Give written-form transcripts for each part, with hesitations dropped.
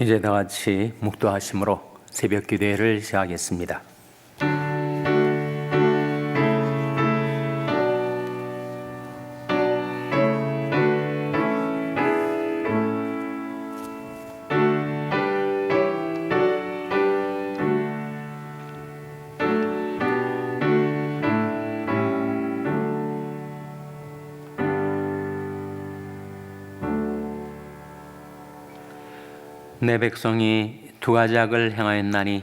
이제 다 같이 묵도하심으로 새벽 기도회를 시작하겠습니다. 내 백성이 두 가지 악을 행하였나니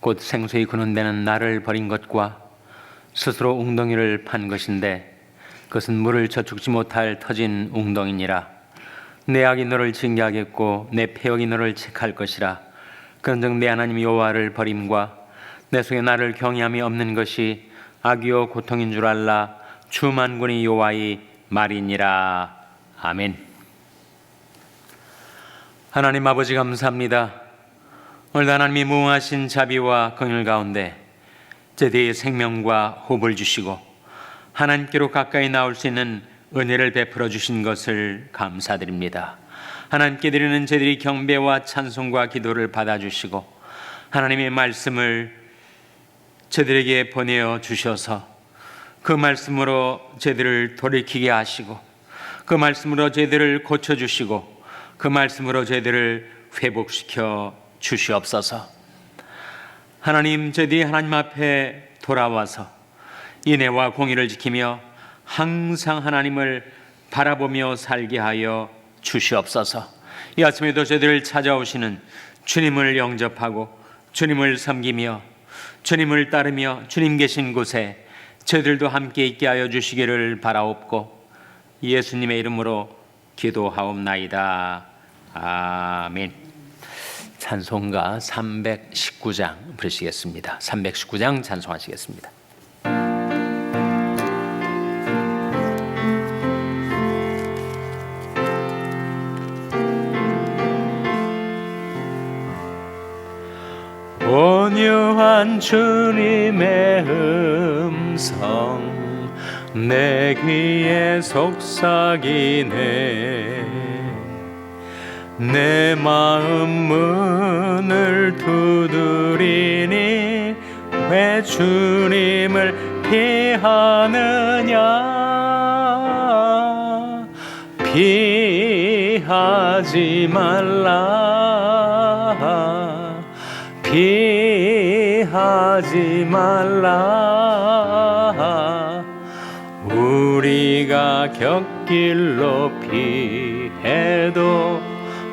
곧 생수의 그는 데는 나를 버린 것과 스스로 웅덩이를 판 것인데 그것은 물을 저축지 못할 터진 웅덩이니라. 내 악이 너를 징계하겠고 내 패역이 너를 책할 것이라. 그런즉 내 하나님 여호와를 버림과 내 속에 나를 경외함이 없는 것이 악이요 고통인 줄 알라. 주 만군의 여호와의 말이니라. 아멘. 하나님 아버지 감사합니다. 오늘 하나님이 무궁하신 자비와 긍휼 가운데 제대의 생명과 호흡을 주시고 하나님께로 가까이 나올 수 있는 은혜를 베풀어 주신 것을 감사드립니다. 하나님께 드리는 제들의 경배와 찬송과 기도를 받아주시고 하나님의 말씀을 제들에게 보내어 주셔서 그 말씀으로 제들을 돌이키게 하시고 그 말씀으로 제들을 고쳐주시고 그 말씀으로 저희들을 회복시켜 주시옵소서. 하나님, 저희들이 하나님 앞에 돌아와서 인애와 공의를 지키며 항상 하나님을 바라보며 살게 하여 주시옵소서. 이 아침에도 저희들을 찾아오시는 주님을 영접하고 주님을 섬기며 주님을 따르며 주님 계신 곳에 저희들도 함께 있게 하여 주시기를 바라옵고 예수님의 이름으로 기도하옵나이다. 아멘. 찬송가 319장 부르시겠습니다. 319장 찬송하시겠습니다. 온유한 주님의 음성 내 귀에 속삭이네. 내 마음 문을 두드리니 왜 주님을 피하느냐. 피하지 말라. 피하지 말라. 우리가 곁길로 피해도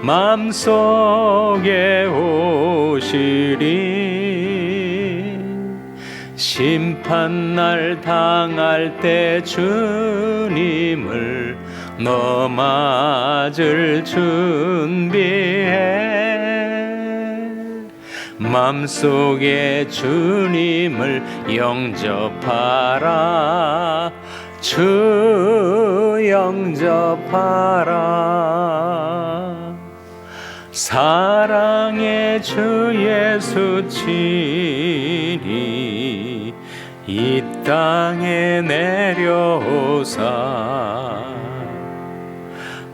맘속에 오시리. 심판날 당할 때 주님을 너 맞을 준비해. 맘속에 주님을 영접하라. 주 영접하라. 사랑의 주 예수 친히 이 땅에 내려오사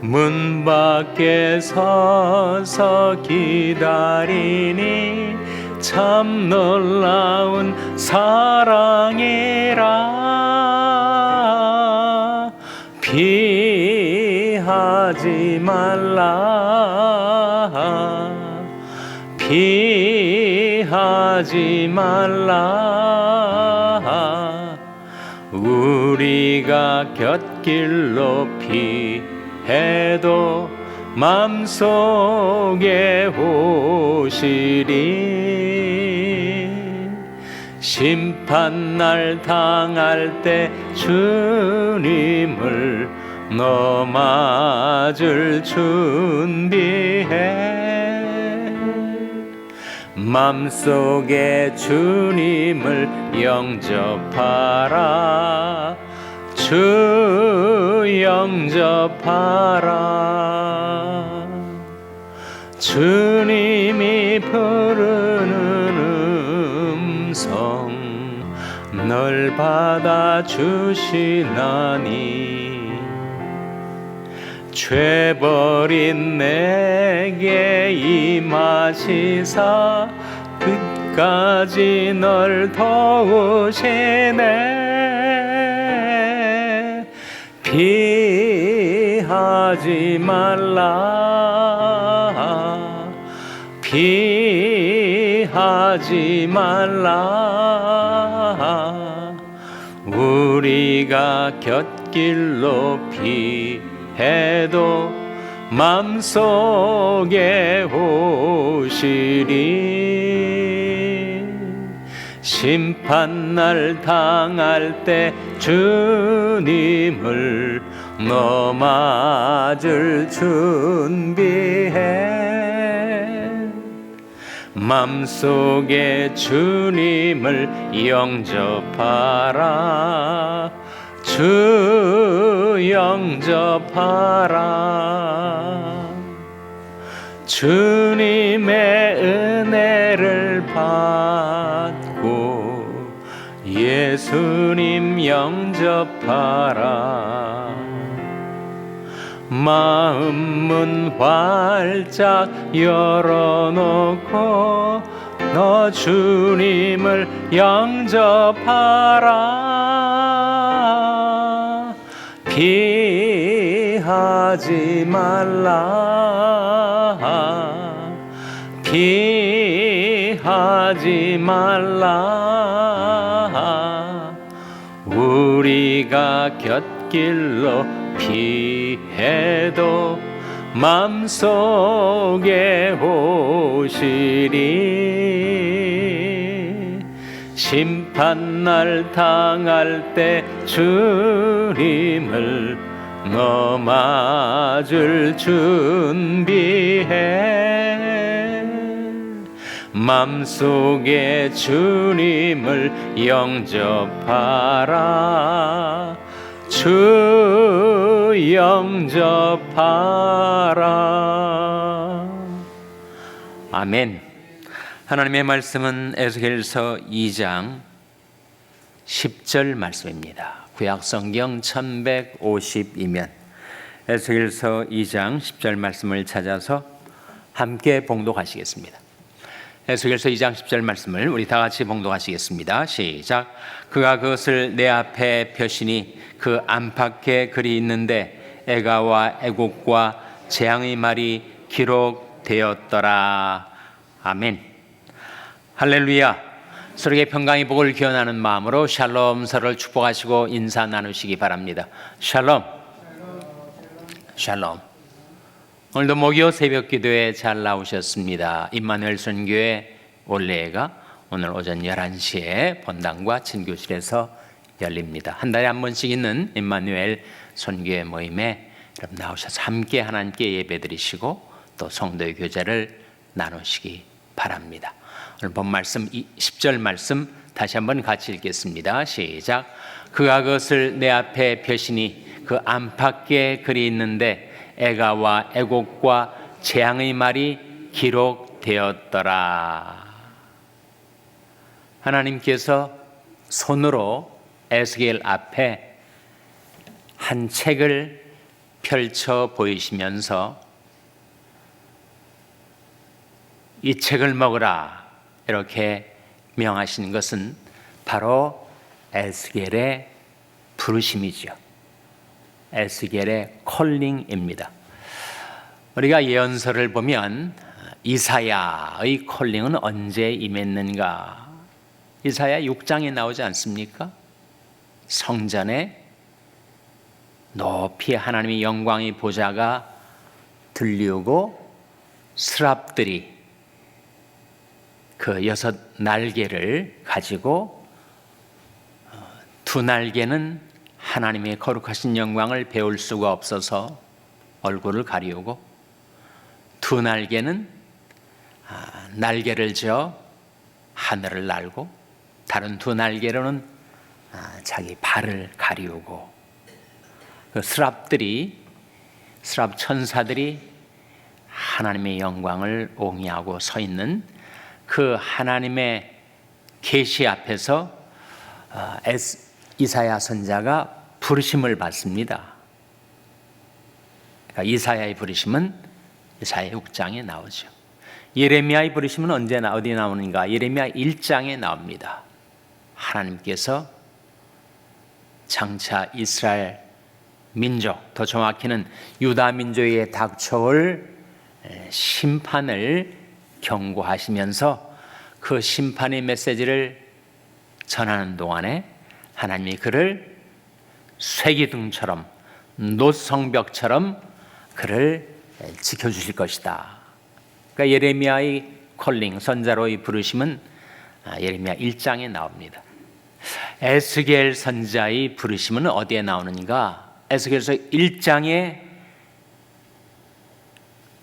문 밖에 서서 기다리니 참 놀라운 사랑이라. 피하지 말라. 피하지 말라. 우리가 곁길로 피해도 맘속에 오시리. 심판날 당할 때 주님을 너 맞을 준비해. 맘속에 주님을 영접하라. 주 영접하라. 주님이 부르는 음성 널 받아주시나니 죄버린 내게 임하시사 끝까지 널 도우시네. 피하지 말라, 피하지 말라. 우리가 곁길로 피해도 맘속에 오시리. 심판날 당할 때 주님을 너 맞을 준비해. 맘속에 주님을 영접하라, 주 영접하라. 주님의 은혜를 받고 예수님 영접하라. 마음문 활짝 열어놓고 너 주님을 영접하라. 피하지 말라, 피하지 말라. 우리가 곁길로 피해도 맘속에 오시리. 심판날 당할 때 주님을 너 맞을 준비해. 맘속에 주님을 영접하라, 주 영접하라. 아멘. 하나님의 말씀은 에스겔서 2장 10절 말씀입니다. 구약성경 1152면 에스겔서 2장 10절 말씀을 찾아서 함께 봉독하시겠습니다. 에스겔서 2장 10절 말씀을 우리 다 같이 봉독하시겠습니다. 시작. 그가 그것을 내 앞에 펴시니 그 안팎에 글이 있는데 애가와 애곡과 재앙의 말이 기록되었더라. 아멘. 할렐루야. 서로에게 평강의 복을 기원하는 마음으로 샬롬, 서로를 축복하시고 인사 나누시기 바랍니다. 샬롬. 샬롬. 오늘도 목요 새벽 기도에 잘 나오셨습니다. 임마누엘 선교회 올레가 오늘 오전 11시에 본당과 친교실에서 열립니다. 한 달에 한 번씩 있는 임마누엘 선교회 모임에 여러분 나오셔서 함께 하나님께 예배드리시고 또 성도의 교제를 나누시기 바랍니다. 오늘 본 말씀 10절 말씀 다시 한번 같이 읽겠습니다. 시작. 그가 그것을 내 앞에 펴시니 그 안팎에 글이 있는데 애가와 애곡과 재앙의 말이 기록되었더라. 하나님께서 손으로 에스겔 앞에 한 책을 펼쳐 보이시면서 이 책을 먹으라 이렇게 명하시는 것은 바로 에스겔의 부르심이죠. 에스겔의 콜링입니다. 우리가 예언서를 보면 이사야의 콜링은 언제 임했는가? 이사야 6장에 나오지 않습니까? 성전에 높이 하나님의 영광의 보좌가 들리우고 스랍들이 그 6 날개를 가지고 두 날개는 하나님의 거룩하신 영광을 배울 수가 없어서 얼굴을 가리우고 두 날개는 날개를 지어 하늘을 날고 다른 두 날개로는 자기 발을 가리우고 그 스랍 천사들이 하나님의 영광을 옹이하고 서 있는 그 하나님의 계시 앞에서 이사야 선자가 부르심을 받습니다. 그러니까 이사야의 부르심은 이사야 6장에 나오죠. 예레미야의 부르심은 어디 나오는가? 예레미야 1장에 나옵니다. 하나님께서 장차 이스라엘 민족, 더 정확히는 유다 민족에 닥쳐올 심판을 경고하시면서 그 심판의 메시지를 전하는 동안에 하나님이 그를 쇠기둥처럼 노성벽처럼 그를 지켜주실 것이다. 그러니까 예레미야의 콜링, 선자로의 부르심은 예레미야 1장에 나옵니다. 에스겔 선자의 부르심은 어디에 나오는가? 에스겔서 1장에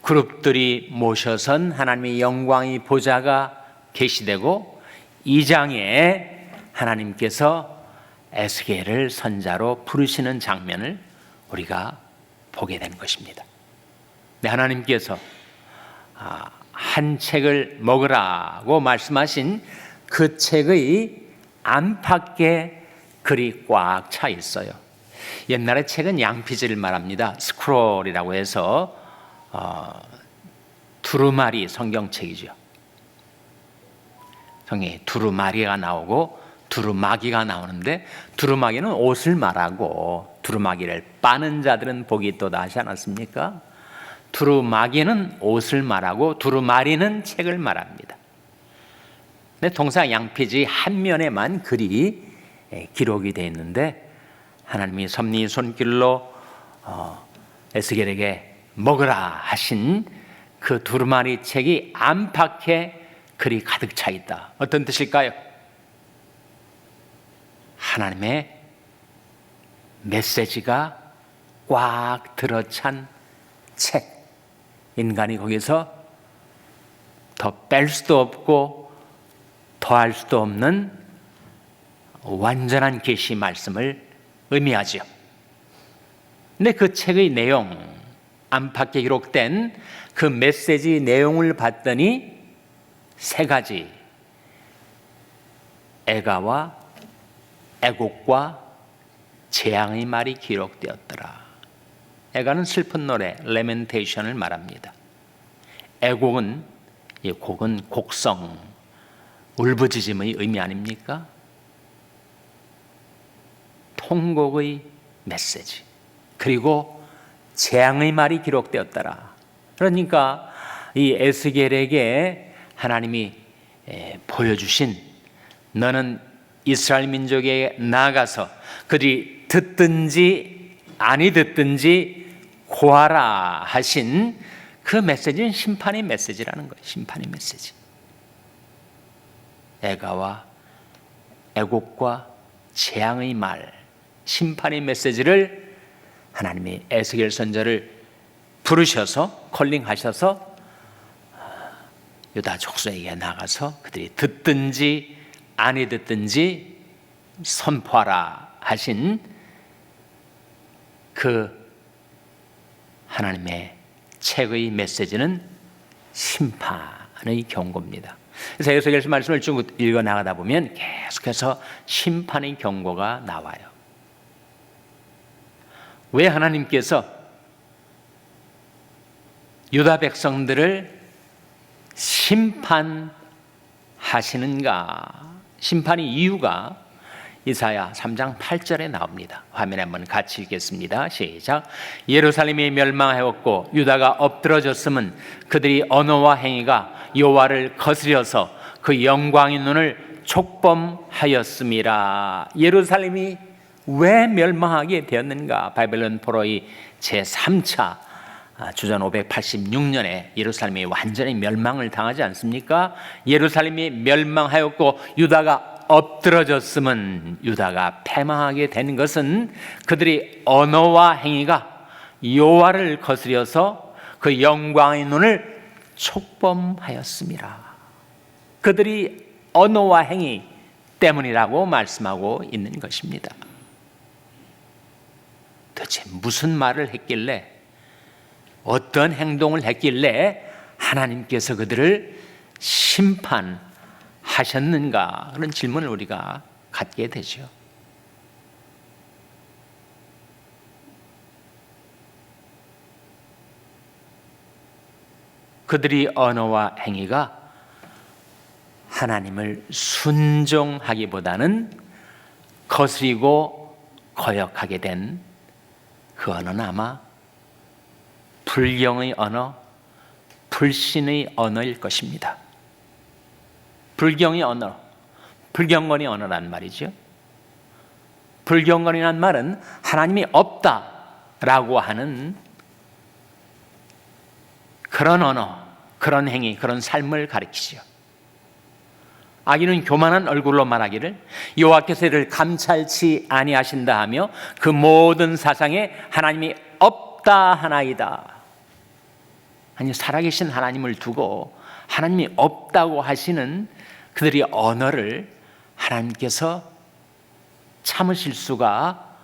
그룹들이 모셔선 하나님의 영광의 보좌가 계시되고 2장에 하나님께서 에스겔을 선자로 부르시는 장면을 우리가 보게 된 것입니다. 네, 하나님께서 한 책을 먹으라고 말씀하신 그 책의 안팎에 글이 꽉 차 있어요. 옛날에 책은 양피지를 말합니다. 스크롤이라고 해서 두루마리 성경책이죠. 성경에 두루마리가 나오고 두루마기가 나오는데 두루마기는 옷을 말하고 두루마기를 빠는 자들은 복이 있도다 하지 않았습니까? 두루마기는 옷을 말하고 두루마리는 책을 말합니다. 근데 동사 양피지 한 면에만 글이 기록이 되어 있는데 하나님이 섭리 손길로 에스겔에게 먹으라 하신 그 두루마리 책이 안팎에 글이 가득 차 있다. 어떤 뜻일까요? 하나님의 메시지가 꽉 들어찬 책. 인간이 거기서 더 뺄 수도 없고 더할 수도 없는 완전한 계시 말씀을 의미하죠. 근데 그 책의 내용, 안팎에 기록된 그 메시지 내용을 봤더니 세 가지, 애가와 애곡과 재앙의 말이 기록되었더라. 애가는 슬픈 노래, 레멘테이션을 말합니다. 애곡은, 이 곡은 곡성, 울부짖음의 의미 아닙니까? 통곡의 메시지. 그리고 재앙의 말이 기록되었더라. 그러니까 이 에스겔에게 하나님이 보여주신, 너는 이스라엘 민족에 나아가서 그들이 듣든지 아니 듣든지 고하라 하신 그 메시지는 심판의 메시지라는 거예요. 심판의 메시지. 애가와 애곡과 재앙의 말, 심판의 메시지를 하나님이 에스겔 선지자를 부르셔서 콜링하셔서 유다 족속에게 나가서 그들이 듣든지 아니 듣든지 선포하라 하신 그 하나님의 책의 메시지는 심판의 경고입니다. 그래서 에스겔서 말씀을 쭉 읽어 나가다 보면 계속해서 심판의 경고가 나와요. 왜 하나님께서 유다 백성들을 심판하시는가? 심판의 이유가 이사야 3장 8절에 나옵니다. 화면에 한번 같이 읽겠습니다. 시작. 예루살렘이 멸망하였고 유다가 엎드러졌음은 그들이 언어와 행위가 여호와를 거스려서 그 영광의 눈을 촉범하였음이라. 예루살렘이 왜 멸망하게 되었는가? 바벨론 포로의 제3차 주전 586년에 예루살렘이 완전히 멸망을 당하지 않습니까? 예루살렘이 멸망하였고 유다가 엎드러졌음은, 유다가 패망하게 된 것은 그들이 언어와 행위가 여호와를 거스려서 그 영광의 눈을 촉범하였습니다. 그들이 언어와 행위 때문이라고 말씀하고 있는 것입니다. 도대체 무슨 말을 했길래, 어떤 행동을 했길래 하나님께서 그들을 심판하셨는가? 그런 질문을 우리가 갖게 되죠. 그들의 언어와 행위가 하나님을 순종하기보다는 거스리고 거역하게 된 그 언어는 아마 불경의 언어, 불신의 언어일 것입니다. 불경의 언어, 불경건의 언어란 말이죠. 불경건이란 말은 하나님이 없다라고 하는 그런 언어, 그런 행위, 그런 삶을 가리키죠. 악인은 교만한 얼굴로 말하기를 여호와께서 이를 감찰치 아니하신다 하며 그 모든 사상에 하나님이 없다 하나이다. 아니, 살아계신 하나님을 두고 하나님이 없다고 하시는 그들의 언어를 하나님께서 참으실 수가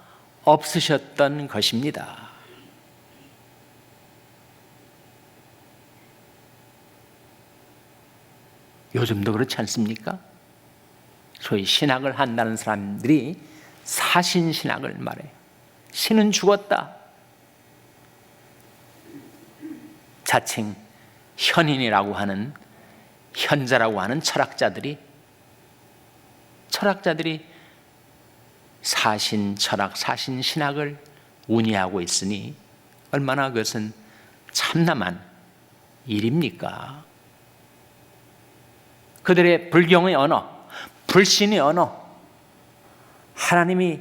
없으셨던 것입니다. 요즘도 그렇지 않습니까? 소위 신학을 한다는 사람들이 사신신학을 말해요. 신은 죽었다. 자칭 현인이라고 하는, 현자라고 하는 철학자들이 사신 철학, 사신 신학을 운이하고 있으니 얼마나 그것은 참담한 일입니까? 그들의 불경의 언어, 불신의 언어, 하나님이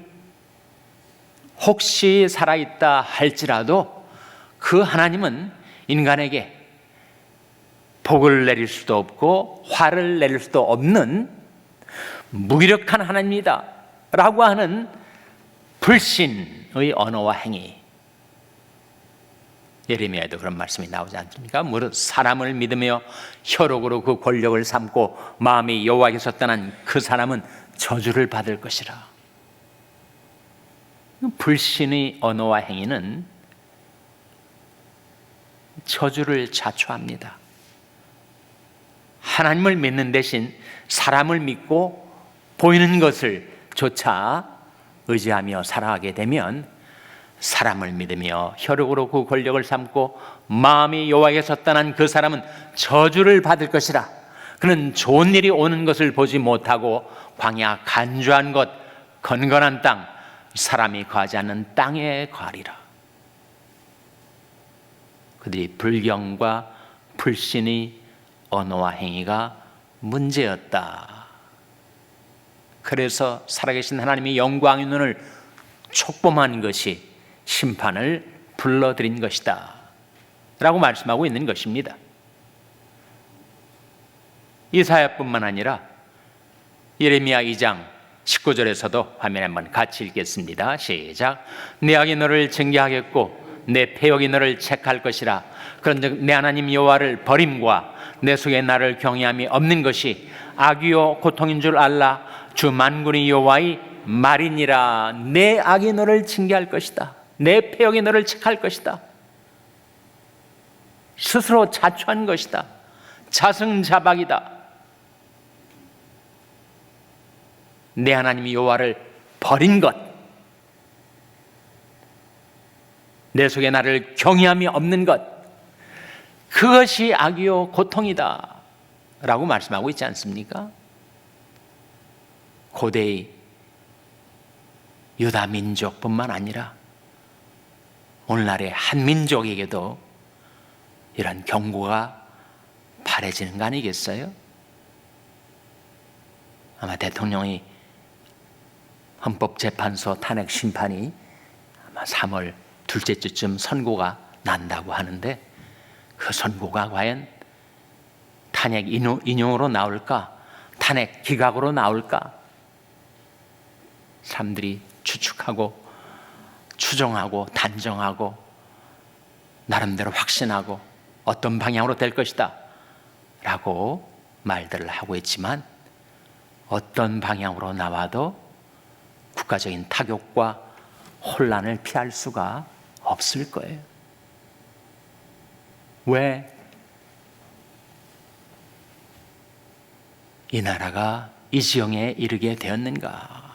혹시 살아있다 할지라도 그 하나님은 인간에게 복을 내릴 수도 없고 화를 내릴 수도 없는 무기력한 하나님이다 라고 하는 불신의 언어와 행위. 예레미야에도 그런 말씀이 나오지 않습니까? 무릇 사람을 믿으며 혈육으로 그 권력을 삼고 마음이 여호와께서 떠난 그 사람은 저주를 받을 것이라. 불신의 언어와 행위는 저주를 자초합니다. 하나님을 믿는 대신 사람을 믿고 보이는 것을 조차 의지하며 살아가게 되면 사람을 믿으며 혈육으로 그 권력을 삼고 마음이 여호와께서 떠난 그 사람은 저주를 받을 것이라. 그는 좋은 일이 오는 것을 보지 못하고 광야 간주한 것, 건건한 땅, 사람이 거하지 않는 땅에 거하리라. 그들이 불경과 불신의 언어와 행위가 문제였다. 그래서 살아계신 하나님이 영광의 눈을 촉범한 것이 심판을 불러들인 것이다 라고 말씀하고 있는 것입니다. 이사야뿐만 아니라 예레미야 2장 19절에서도 화면에 한번 같이 읽겠습니다. 시작. 내 악이 너를 징계하겠고 내 패역이 너를 책할 것이라. 그런즉 내 하나님 여호와를 버림과 내 속에 나를 경외함이 없는 것이 악이요 고통인 줄 알라. 주 만군의 여호와의 말이니라. 내 악이 너를 징계할 것이다. 내 패역이 너를 책할 것이다. 스스로 자초한 것이다. 자승자박이다. 내 하나님 여호와를 버린 것, 내 속에 나를 경외함이 없는 것, 그것이 악이요 고통이다 라고 말씀하고 있지 않습니까? 고대의 유다 민족뿐만 아니라 오늘날의 한 민족에게도 이런 경고가 바래지는 거 아니겠어요? 아마 대통령이 헌법재판소 탄핵 심판이 아마 3월 둘째 주쯤 선고가 난다고 하는데 그 선고가 과연 탄핵 인용으로 나올까? 탄핵 기각으로 나올까? 사람들이 추측하고 추정하고 단정하고 나름대로 확신하고 어떤 방향으로 될 것이다 라고 말들을 하고 있지만 어떤 방향으로 나와도 국가적인 타격과 혼란을 피할 수가 없을 거예요. 왜? 이 나라가 이 지경에 이르게 되었는가?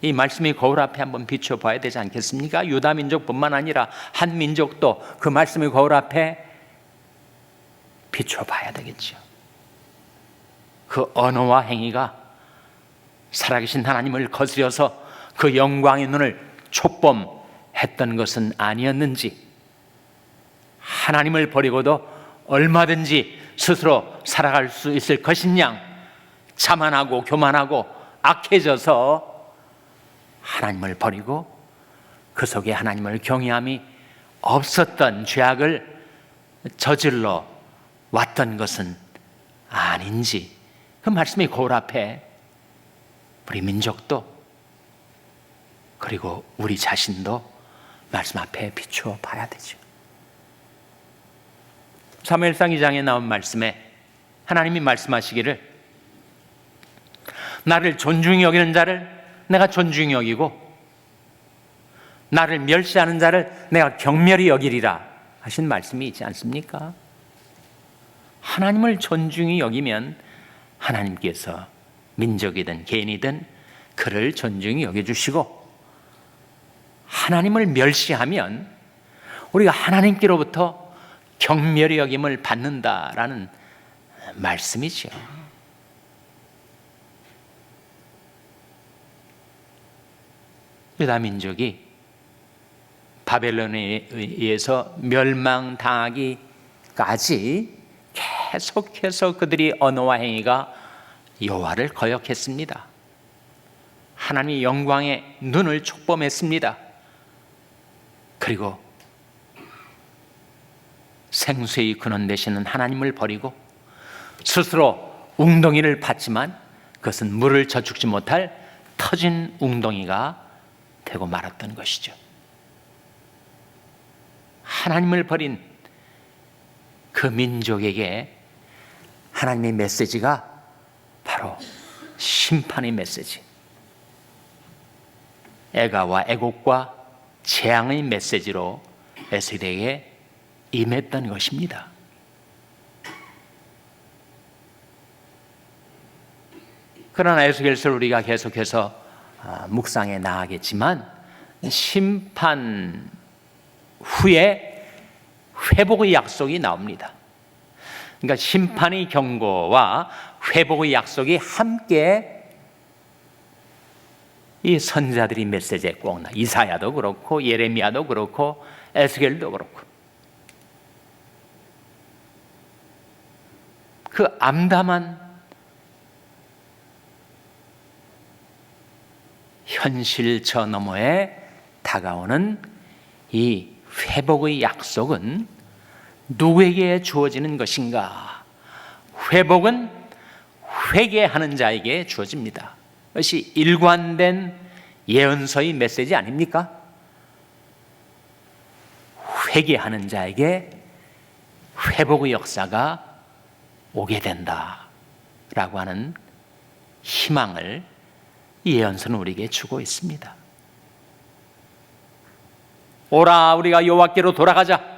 이 말씀이 거울 앞에 한번 비춰봐야 되지 않겠습니까? 유다 민족뿐만 아니라 한 민족도 그 말씀의 거울 앞에 비추어 봐야 되겠죠. 그 언어와 행위가 살아계신 하나님을 거스려서 그 영광의 눈을 촉범했던 것은 아니었는지, 하나님을 버리고도 얼마든지 스스로 살아갈 수 있을 것인 양 자만하고 교만하고 악해져서 하나님을 버리고 그 속에 하나님을 경외함이 없었던 죄악을 저질러 왔던 것은 아닌지, 그 말씀이 거울 앞에 우리 민족도 그리고 우리 자신도 말씀 앞에 비추어 봐야 되죠. 사무엘상 2장에 나온 말씀에 하나님이 말씀하시기를 나를 존중히 여기는 자를 내가 존중히 여기고 나를 멸시하는 자를 내가 경멸히 여기리라 하신 말씀이 있지 않습니까? 하나님을 존중히 여기면 하나님께서 민족이든 개인이든 그를 존중히 여겨주시고, 하나님을 멸시하면 우리가 하나님께로부터 경멸히 여김을 받는다라는 말씀이죠. 유다 민족이 바벨론에 의해서 멸망당하기까지 계속해서 그들이 언어와 행위가 여호와를 거역했습니다. 하나님의 영광의 눈을 촉범했습니다. 그리고 생수의 근원 되시는 하나님을 버리고 스스로 웅덩이를 팠지만 그것은 물을 저축지 못할 터진 웅덩이가 되고 말았던 것이죠. 하나님을 버린 그 민족에게 하나님의 메시지가 바로 심판의 메시지, 애가와 애곡과 재앙의 메시지로 에스겔에게 임했던 것입니다. 그러나 에스겔서를 우리가 계속해서 묵상해 나가겠지만 심판 후에 회복의 약속이 나옵니다. 그러니까 심판의 경고와 회복의 약속이 함께 이 선지자들이 메시지에 꼭 나. 이사야도 그렇고 예레미야도 그렇고 에스겔도 그렇고 그 암담한 현실 저 너머에 다가오는 이 회복의 약속은 누구에게 주어지는 것인가? 회복은 회개하는 자에게 주어집니다. 그것이 일관된 예언서의 메시지 아닙니까? 회개하는 자에게 회복의 역사가 오게 된다라고 하는 희망을 이 예언서는 우리에게 주고 있습니다. 오라 우리가 여호와께로 돌아가자.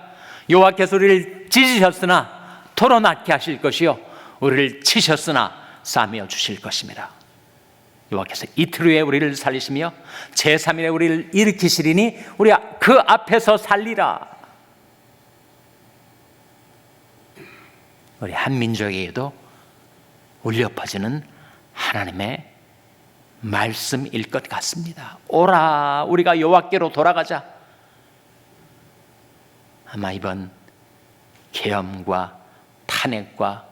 여호와께서 우리를 찢으셨으나 토로낫게 하실 것이요 우리를 치셨으나 싸매어 주실 것입니다. 여호와께서 이틀 후에 우리를 살리시며 제3일에 우리를 일으키시리니 우리가 그 앞에서 살리라. 우리 한 민족에게도 울려 퍼지는 하나님의 말씀일 것 같습니다. 오라 우리가 여호와께로 돌아가자. 아마 이번 계엄과 탄핵과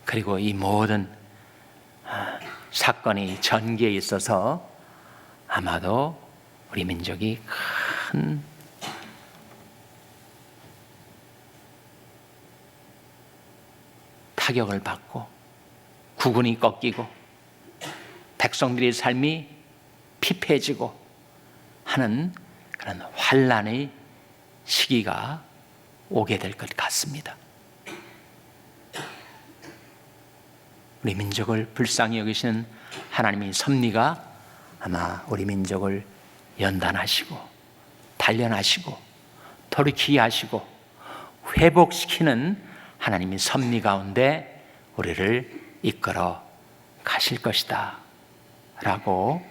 그리고 이 모든 사건이 전개에 있어서 아마도 우리 민족이 큰 타격을 받고 국운이 꺾이고 백성들의 삶이 피폐해지고 하는 그런 환난의 시기가 오게 될 것 같습니다. 우리 민족을 불쌍히 여기시는 하나님의 섭리가 아마 우리 민족을 연단하시고 단련하시고 돌이키게 하시고 회복시키는 하나님의 섭리 가운데 우리를 이끌어 가실 것이다 라고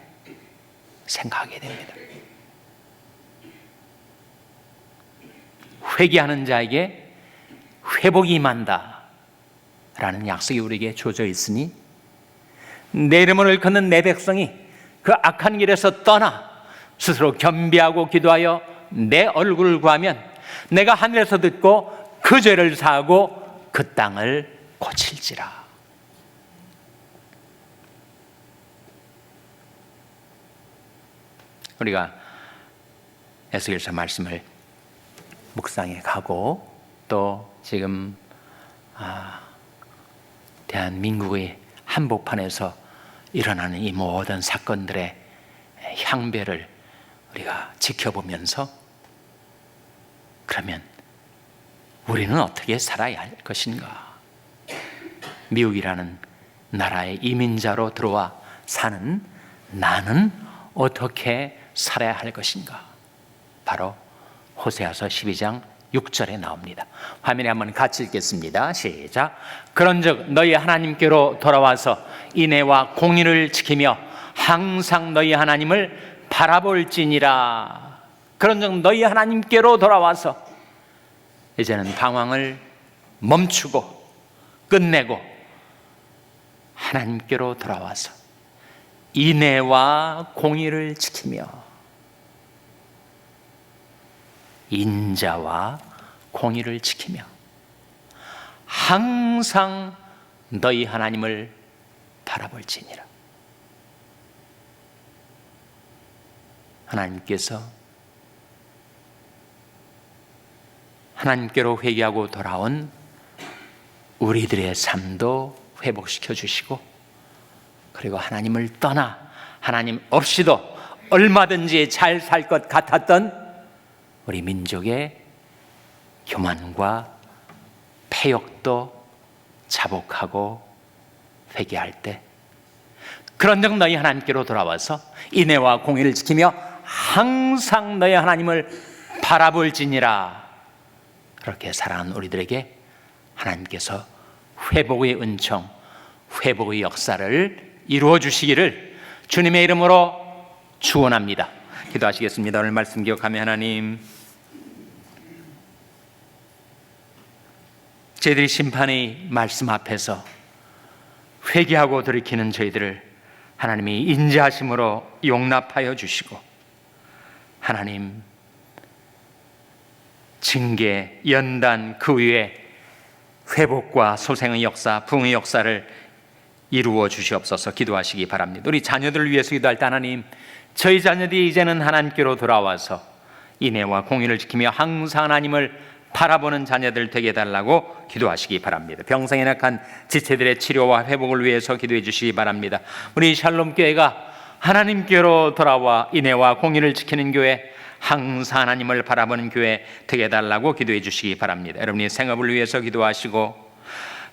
생각하게 됩니다. 회개하는 자에게 회복이 임한다. 라는 약속이 우리에게 주어져 있으니 내 이름을 일컫는 내 백성이 그 악한 길에서 떠나 스스로 겸비하고 기도하여 내 얼굴을 구하면 내가 하늘에서 듣고 그 죄를 사하고 그 땅을 고칠지라. 우리가 에스겔서 말씀을 묵상해 가고 또 지금 대한민국의 한복판에서 일어나는 이 모든 사건들의 향배를 우리가 지켜보면서 그러면 우리는 어떻게 살아야 할 것인가? 미국이라는 나라의 이민자로 들어와 사는 나는 어떻게 살아야 할 것인가? 바로 호세아서 12장 6절에 나옵니다. 화면에 한번 같이 읽겠습니다. 시작. 그런즉 너희 하나님께로 돌아와서 인애와 공의를 지키며 항상 너희 하나님을 바라볼지니라. 그런즉 너희 하나님께로 돌아와서 이제는 방황을 멈추고 끝내고 하나님께로 돌아와서 인애와 공의를 지키며 인자와 공의를 지키며 항상 너희 하나님을 바라볼지니라. 하나님께로 회개하고 돌아온 우리들의 삶도 회복시켜 주시고, 그리고 하나님을 떠나 하나님 없이도 얼마든지 잘 살 것 같았던 우리 민족의 교만과 패역도 자복하고 회개할 때, 그런즉 너희 하나님께로 돌아와서 인애와 공의를 지키며 항상 너희 하나님을 바라볼지니라. 그렇게 살아가는 우리들에게 하나님께서 회복의 은총, 회복의 역사를 이루어 주시기를 주님의 이름으로 축원합니다. 기도하시겠습니다. 오늘 말씀 기억하며 하나님, 저희들이 심판의 말씀 앞에서 회개하고 돌이키는 저희들을 하나님이 인자하심으로 용납하여 주시고, 하나님 징계, 연단 그 위에 회복과 소생의 역사, 부흥의 역사를 이루어 주시옵소서. 기도하시기 바랍니다. 우리 자녀들을 위해서 기도할 때 하나님, 저희 자녀들이 이제는 하나님께로 돌아와서 인애와 공의를 지키며 항상 하나님을 바라보는 자녀들 되게 해달라고 기도하시기 바랍니다. 병상에 낙한 지체들의 치료와 회복을 위해서 기도해 주시기 바랍니다. 우리 샬롬 교회가 하나님께로 돌아와 인애와 공의를 지키는 교회, 항상 하나님을 바라보는 교회 되게 해달라고 기도해 주시기 바랍니다. 여러분이 생업을 위해서 기도하시고,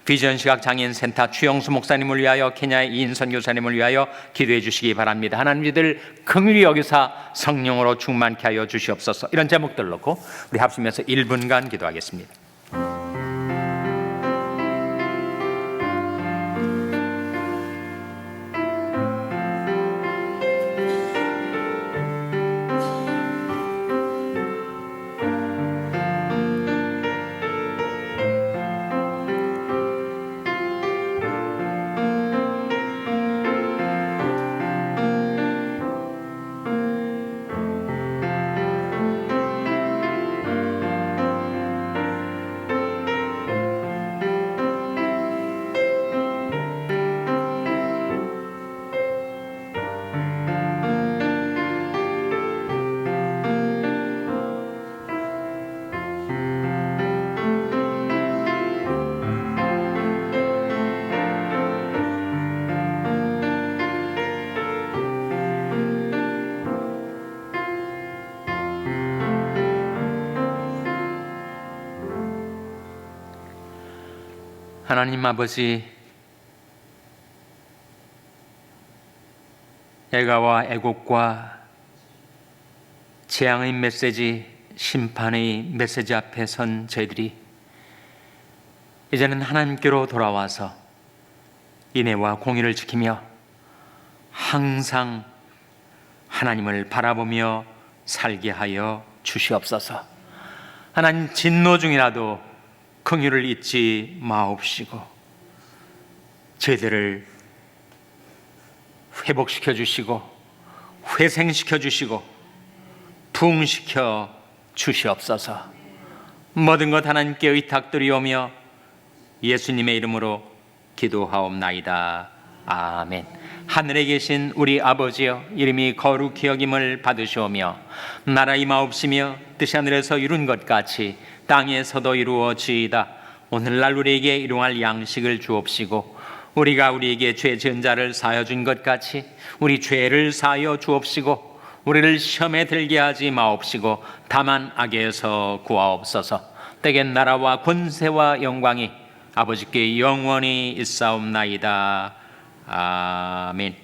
비전 시각 장애인 센터 추영수 목사님을 위하여, 케냐의 이인선 교사님을 위하여 기도해 주시기 바랍니다. 하나님, 이들 긍휼히 여기사 성령으로 충만케 하여 주시옵소서. 이런 제목들 놓고 우리 합심해서 1분간 기도하겠습니다. 하나님 아버지, 애가와 애곡과 재앙의 메시지, 심판의 메시지 앞에 선 저희들이 이제는 하나님께로 돌아와서 인애와 공의를 지키며 항상 하나님을 바라보며 살게 하여 주시옵소서. 하나님, 진노 중이라도 긍휼을 잊지 마옵시고 저희들을 회복시켜 주시고 회생시켜 주시고 부흥시켜 주시옵소서. 모든 것 하나님께 의탁드리오며 예수님의 이름으로 기도하옵나이다. 아멘. 하늘에 계신 우리 아버지여, 이름이 거룩히 여김을 받으시오며 나라 임하옵시며 뜻이 하늘에서 이룬 것 같이 땅에서도 이루어지이다. 오늘날 우리에게 일용할 양식을 주옵시고 우리가 우리에게 죄 지은 자를 사하여 준 것 같이 우리 죄를 사하여 주옵시고 우리를 시험에 들게 하지 마옵시고 다만 악에서 구하옵소서. 때겐 나라와 권세와 영광이 아버지께 영원히 있사옵나이다. 아멘.